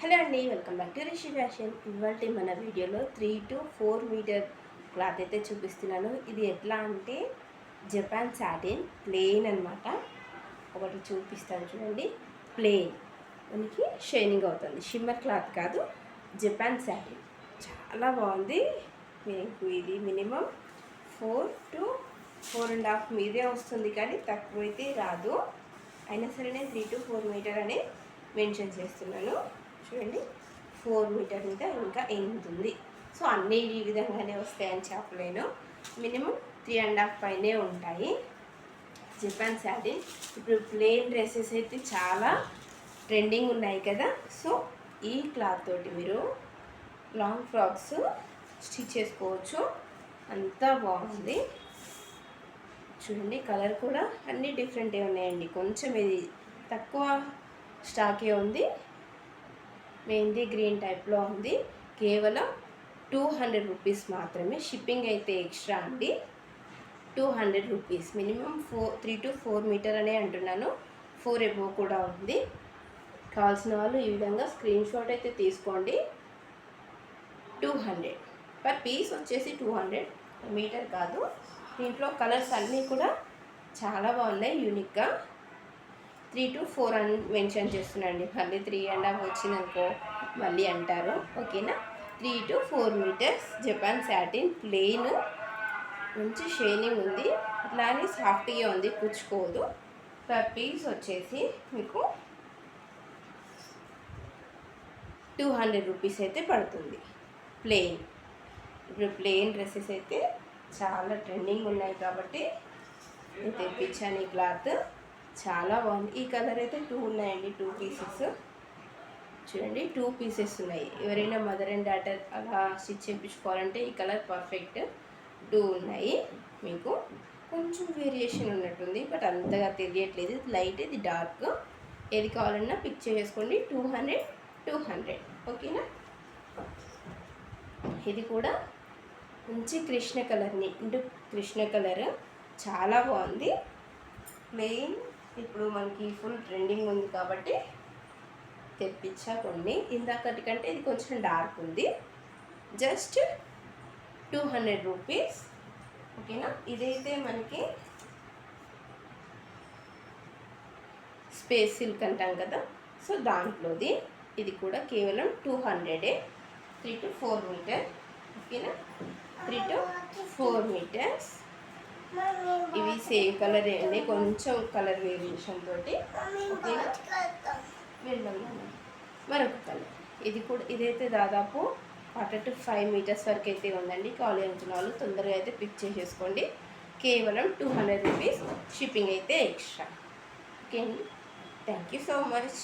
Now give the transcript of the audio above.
Hello అండి, welcome back to Rishi fashion. ఇవాళ మన వీడియోలో 3 to 4 మీటర్ క్లాత్ అయితే చూపిస్తున్నాను. ఇది ఎట్లా అంటే జపాన్ సాటిన్ ప్లెయిన్ అనమాట. ఒకటి చూపిస్తాను చూడండి. ప్లెయిన్ మనకి షైనింగ్ అవుతుంది, షిమ్మర్ క్లాత్ కాదు, జపాన్ సాటిన్. చాలా బాగుంది. మీకు ఇది మినిమం 4 to 4.5 మీదే వస్తుంది, కానీ తక్కువైతే రాదు. అయినా సరే నేను 3 to 4 మీటర్ అని మెన్షన్ చేస్తున్నాను. చూడండి, 4 మీటర్ మీద ఇంకా 8 ఉంది. సో అన్నీ ఈ విధంగానే వస్తాయని చెప్పలేను. మినిమం 3.5 పైనే ఉంటాయి. జపాన్ సాటిన్ ఇప్పుడు ప్లెయిన్ డ్రెస్సెస్ అయితే చాలా ట్రెండింగ్ ఉన్నాయి కదా. సో ఈ క్లాత్ తోటి మీరు లాంగ్ ఫ్రాక్స్ స్టిచ్ చేసుకోవచ్చు. అంతా బాగుంది. చూడండి, కలర్ కూడా అన్నీ డిఫరెంటే ఉన్నాయండి. కొంచెం ఇది తక్కువ స్టాకే ఉంది. మెహందీ గ్రీన్ టైప్లో ఉంది. కేవలం 200 రూపీస్ మాత్రమే. షిప్పింగ్ అయితే ఎక్స్ట్రా అండి. 200 రూపీస్. మినిమం 3 to 4 మీటర్ అనే అంటున్నాను. 4 ఎబో కూడా ఉంది. కావాల్సిన వాళ్ళు ఈ విధంగా స్క్రీన్ షాట్ అయితే తీసుకోండి. 200 పర్ పీస్ వచ్చేసి 200 మీటర్ కాదు. దీంట్లో కలర్స్ అన్నీ కూడా చాలా బాగున్నాయి, యూనిక్గా. 3 to 4 అని మెన్షన్ చేస్తున్నాండి. మళ్ళీ 3.5 వచ్చిందనుకో మళ్ళీ అంటారు. ఓకేనా. 3 to 4 metres Japan satin plain. మంచి షైనింగ్ ఉంది, అట్లానే సాఫ్ట్గా ఉంది, కుచ్చుకోదు. పర్ పీస్ వచ్చేసి మీకు 200 రూపీస్ అయితే పడుతుంది. ప్లెయిన్. ఇప్పుడు ప్లెయిన్ డ్రెస్సెస్ అయితే చాలా ట్రెండింగ్ ఉన్నాయి కాబట్టి నేను తెప్పించాను. ఈ క్లాత్ చాలా బాగుంది. ఈ కలర్ అయితే 2 ఉన్నాయండి, 2 పీసెస్. చూడండి, 2 పీసెస్ ఉన్నాయి. ఎవరైనా మదర్ అండ్ డాటర్ అలా స్టిచ్ చేయించుకోవాలంటే ఈ కలర్ పర్ఫెక్ట్. 2 ఉన్నాయి. మీకు కొంచెం వేరియేషన్ ఉన్నట్టుంది, బట్ అంతగా తెలియట్లేదు. ఇది లైట్, ఇది డార్క్. ఏది కావాలన్నా పిక్ చేసుకోండి. 200 ఓకేనా. ఇది కూడా మంచి కృష్ణ కలర్, నిండు కృష్ణ కలర్, చాలా బాగుంది. ప్లెయిన్ ఇప్పుడు మనకి ఫుల్ ట్రెండింగ్ ఉంది కాబట్టి తెప్పించా కొన్ని. ఇందాకటి కంటే ఇది కొంచెం డార్క్ ఉంది. Just 200 rupees. ఓకేనా. ఇదైతే మనకి స్పేస్ సిల్క్ అంటాం కదా, సో దాంట్లోది. ఇది కూడా కేవలం 200. 3 to 4 మీటర్. ఓకేనా. 3 to 4 మీటర్స్. ఇవి సేమ్ కలర్ అండి, కొంచెం కలర్ వేరియేషన్ తోటి. ఓకేనా. మరొక కలర్. ఇది కూడా, ఇదైతే దాదాపు 4 to 5 మీటర్స్ వరకు అయితే ఉందండి. కాలేజ్ అనుకున్న వాళ్ళు తొందరగా అయితే పిక్ చేసేసుకోండి. కేవలం 200 రూపీస్. షిప్పింగ్ అయితే ఎక్స్ట్రా. ఓకే అండి. Thank you so much.